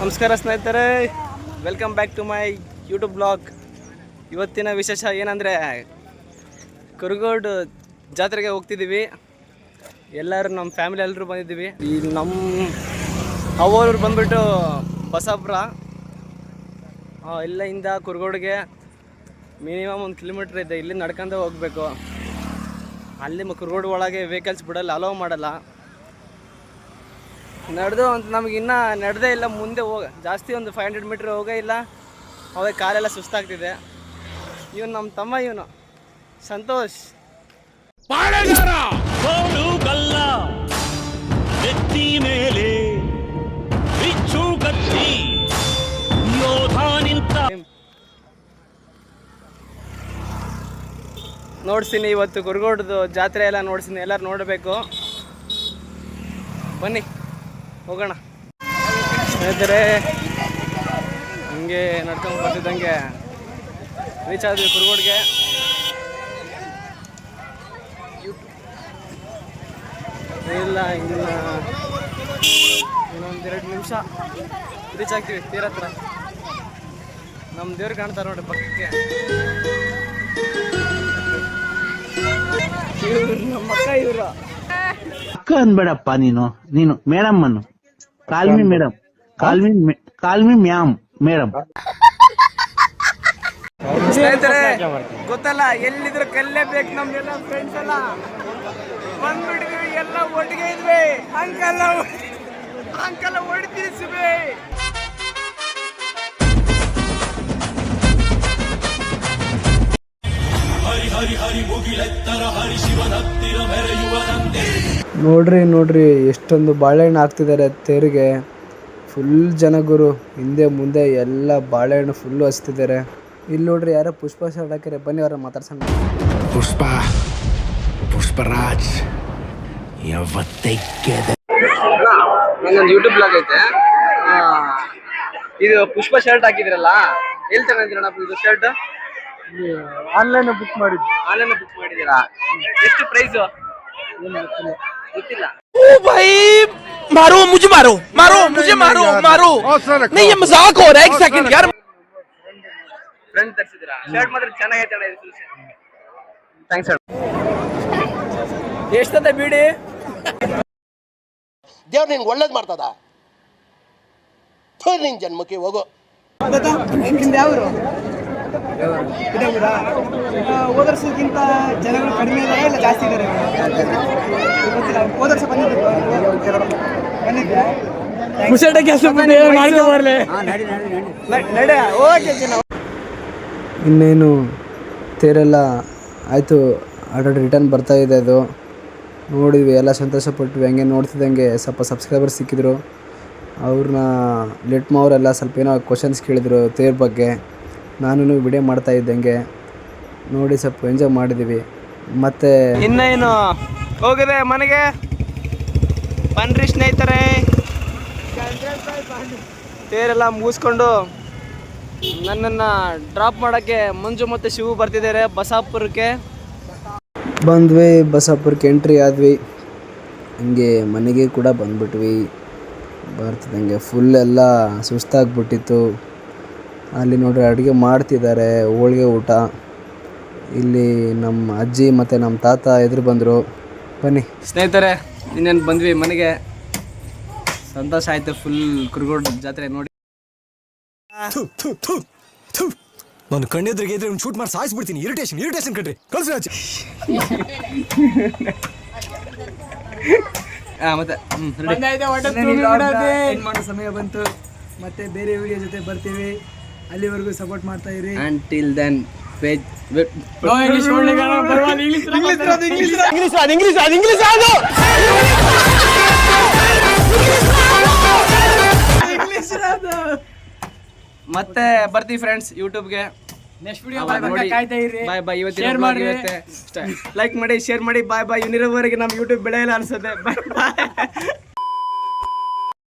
ನಮಸ್ಕಾರ ಸ್ನೇಹಿತರೆ, welcome back to my YouTube blog. ಇವತ್ತಿನ ವಿಶೇಷ ಏನಂದರೆ ಕುರುಗೋಡು ಜಾತ್ರೆಗೆ ಹೋಗ್ತಿದ್ದೀವಿ. ಎಲ್ಲರೂ ನಮ್ಮ ಫ್ಯಾಮಿಲಿ ಎಲ್ಲರೂ ಬಂದಿದ್ದೀವಿ. ಈ ನಮ್ಮ ಅವ್ವರು ಬಂದುಬಿಟ್ಟು ಬಸಾಪುರ, ಇಲ್ಲಿಂದ ಕುರುಗೋಡಿಗೆ ಮಿನಿಮಮ್ 1 ಕಿಲೋಮೀಟ್ರ್ ಇದೆ. ಇಲ್ಲಿ ನಡ್ಕೊಂಡು ಹೋಗಬೇಕು. ಅಲ್ಲಿ ಕುರುಗೋಡು ಒಳಗೆ ವೆಹಿಕಲ್ಸ್ ಬಿಡಲ್ಲ, ಅಲೋ ಮಾಡಲ್ಲ. ನಡೆದು ಅಂತ ನಮಗೆ ಇನ್ನೂ ನಡೆದೇ ಇಲ್ಲ. ಮುಂದೆ ಜಾಸ್ತಿ ಒಂದು 500 ಮೀಟ್ರ್ ಹೋಗೇ ಇಲ್ಲ. ಅವಾಗ ಕಾಲೆಲ್ಲ ಸುಸ್ತಾಗ್ತಿದೆ. ಇವನು ನಮ್ಮ ತಮ್ಮ, ಇವನು ಸಂತೋಷ್. ನೋಡ್ತೀನಿ ಇವತ್ತು ಕುರುಗೋಡ್ದು ಜಾತ್ರೆ ಎಲ್ಲ ನೋಡ್ತೀನಿ. ಎಲ್ಲರೂ ನೋಡಬೇಕು. ಬನ್ನಿ ಹೋಗೋಣ ಸ್ನೇಹಿತರೆ. ಹಂಗೆ ನಡ್ಕೊಂಡು ಬರ್ತಿದ್ದಂಗೆ ರೀಚ್ ಆದ್ವಿ ಕುರುಗೋಡ್ಗೆ. ಇಲ್ಲ ಇನ್ನೊಂದು 2 ನಿಮಿಷ ರೀಚ್ ಆಗ್ತೀವಿ ತೀರ ಹತ್ರ. ನಮ್ಮ ದೇವ್ರು ಕಾಣ್ತಾರೆ ನೋಡಿ ಪಕ್ಕಕ್ಕೆ. ಇವ್ರು ನಮ್ಮ ಅಕ್ಕ. ಇವರು ಅಕ್ಕ ಅನ್ಬೇಡಪ್ಪ, ನೀನು ಮೇಡಮ್ ಅನ್ನು. Call me madam, call me ma'am madam. ಸ್ನೇಹಿತರೆ ಗೊತ್ತಲ್ಲ, ಎಲ್ಲಿದ್ರು ಕಲ್ಲೇಬೇಕು. ನಮ್ಗೆಲ್ಲ ಫ್ರೆಂಡ್ಸ್ ಎಲ್ಲ ಬಂದ್ಬಿಟ್ಟಿದ್ವಿ, ಎಲ್ಲ ಒಟ್ಟಿಗೆ ಇದ್ವಿ. ಅಂಕಲ್ಲ ಹೊಡಿತೀವಿ. ನೋಡ್ರಿ ಎಷ್ಟೊಂದು ಬಾಳೆಹಣ್ಣು ಹಾಕ್ತಿದ್ದಾರೆ ತೇರಿಗೆ. ಫುಲ್ ಜನ ಗುರು, ಹಿಂದೆ ಮುಂದೆ ಎಲ್ಲ ಬಾಳೆಹಣ್ಣು ಫುಲ್ಲು ಹಚ್ತಿದ್ದಾರೆ. ಇಲ್ಲಿ ನೋಡ್ರಿ ಯಾರೋ ಪುಷ್ಪ ಶರ್ಟ್ ಹಾಕಿದ್ರೆ, ಬನ್ನಿ ಅವ್ರ ಮಾತಾಡ್ಸೋಣ. ಪುಷ್ಪರಾಜ್ ನಂದೊಂದು ಯೂಟ್ಯೂಬ್ ಬ್ಲಾಗ್ ಐತೆ. ಇದು ಪುಷ್ಪ ಶರ್ಟ್ ಹಾಕಿದ್ರಲ್ಲ, ಎಲ್ಲಿ ತಗೊಂಡಿರಣ್ಣ ಇದು ಶರ್ಟ್? ಆನ್ಲೈನ್ ಬುಕ್ ಮಾಡಿದ್ದೀರಾ? ಎಷ್ಟು ಪ್ರೈಸ್ ಗೊತ್ತಿಲ್ಲ. मारो मुझे मारो नहीं, ये मजाक हो रहा है. 1 सेकंड यार. ಫ್ರೆಂಡ್ ತರಿಸಿದ್ದೀರಾ? ಶರ್ಟ್ ಮಾತ್ರ ಚೆನ್ನಾಗೈತೆ ಅಣ್ಣ. ಇದು ಥ್ಯಾಂಕ್ಸ್ ಅಣ್ಣ. ಎಷ್ಟಂತ ಬೀಡಿ? ದೇವ್ರು ನಿನ್ಗೆ ಒಳ್ಳೇದು ಮಾಡ್ತದ. ನಿನ್ ಜನ್ಮಕ್ಕೆ ಹೋಗೋ. ಯಾವರು ಹೋದ ವರ್ಷಕ್ಕಿಂತ ಜನಗಳು ಕಡಿಮೆ ಇದ್ದಾರೆ, ಇಲ್ಲ ಜಾಸ್ತಿ ಇದ್ದಾರೆ? ಹೋದ ವರ್ಷ ಇನ್ನೇನು ತೇರೆಲ್ಲ ಆಯಿತು. ಆಲ್ರೆಡಿ ರಿಟರ್ನ್ ಬರ್ತಾ ಇದೆ. ಅದು ನೋಡಿದ್ವಿ, ಎಲ್ಲ ಸಂತೋಷಪಟ್ವಿ. ಹಂಗೆ ನೋಡ್ತಿದ್ದಂಗೆ ಸ್ವಲ್ಪ ಸಬ್ಸ್ಕ್ರೈಬರ್ಸ್ ಸಿಕ್ಕಿದ್ರು. ಅವ್ರನ್ನ ಲೆಟ್ಮವರೆಲ್ಲ ಸ್ವಲ್ಪ ಏನೋ ಕ್ವಶನ್ಸ್ ಕೇಳಿದರು ತೇರ್ ಬಗ್ಗೆ. ನಾನು ವಿಡಿಯೋ ಮಾಡ್ತಾ ಇದ್ದಂಗೆ ನೋಡಿ ಸ್ವಲ್ಪ ಎಂಜಾಯ್ ಮಾಡಿದ್ದೀವಿ. ಮತ್ತು ಇನ್ನೇನು ಹೋಗಿದೆ ಮನೆಗೆ. ಬನ್ರಿ ಸ್ನೇಹಿತರೆ, ತೇರೆಲ್ಲ ಮುಗಿಸ್ಕೊಂಡು ನನ್ನನ್ನು ಡ್ರಾಪ್ ಮಾಡೋಕ್ಕೆ ಮಂಜು ಮತ್ತು ಶಿವು ಬರ್ತಿದ್ದಾರೆ ಬಸಾಪುರಕ್ಕೆ. ಬಂದ್ವಿ, ಬಸಾಪುರಕ್ಕೆ ಎಂಟ್ರಿ ಆದ್ವಿ. ಹಂಗೆ ಮನೆಗೆ ಕೂಡ ಬಂದ್ಬಿಟ್ವಿ. ಬರ್ತಿದ್ದಂಗೆ ಫುಲ್ ಎಲ್ಲ ಸುಸ್ತಾಗ್ಬಿಟ್ಟಿತ್ತು. ಅಲ್ಲಿ ನೋಡ್ರಿ ಅಡುಗೆ ಮಾಡ್ತಿದ್ದಾರೆ, ಹೋಳಿಗೆ ಊಟ. ಇಲ್ಲಿ ನಮ್ಮ ಅಜ್ಜಿ ಮತ್ತು ನಮ್ಮ ತಾತ ಎದುರು ಬಂದರು. ಬನ್ನಿ ಸ್ನೇಹಿತರೆ, ಇನ್ನೇನು ಬಂದ್ವಿ ಮನೆಗೆ. ಸಂತೋಷ ಆಯಿತು ಫುಲ್ ಕುರುಗೋಡು ಜಾತ್ರೆ ನೋಡಿ. ನಾನು ಕಣ್ಣೆದ್ರಿಗೆ ಇದ್ರೆ ಶೂಟ್ ಮಾಡಿ ಸಾಯಿಸ್ಬಿಡ್ತೀನಿ. ಇರಿಟೇಷನ್ ಕಣ್ರಿ. ಕಳ್ಸಿ ರಾಜ. ಮತ್ತೆ ಮಾಡೋ ಸಮಯ ಬಂತು. ಮತ್ತೆ ಬೇರೆ ವಿಡಿಯೋ ಜೊತೆ ಬರ್ತೀವಿ. ಅಲ್ಲಿವರೆಗೂ ಸಪೋರ್ಟ್ ಮಾಡ್ತಾ ಇರಿ. Until then, ಮತ್ತೆ ಬರ್ತೀವಿ ಫ್ರೆಂಡ್ಸ್ ಯೂಟ್ಯೂಬ್ಗೆ. ನೆಕ್ಸ್ಟ್ ವಿಡಿಯೋ ಕಾಯ್ತಾ ಇರಿ. ಬಾಯ್. ಇವತ್ತಿನ ಲೈಕ್ ಮಾಡಿ, ಶೇರ್ ಮಾಡಿ. ಬಾಯ್. ಇವನಿರೋವರೆಗೆ ನಮ್ಮ ಯೂಟ್ಯೂಬ್ ಬೆಳೆಯಲ್ಲ ಅನ್ಸುತ್ತೆ. ಬಾಯ್.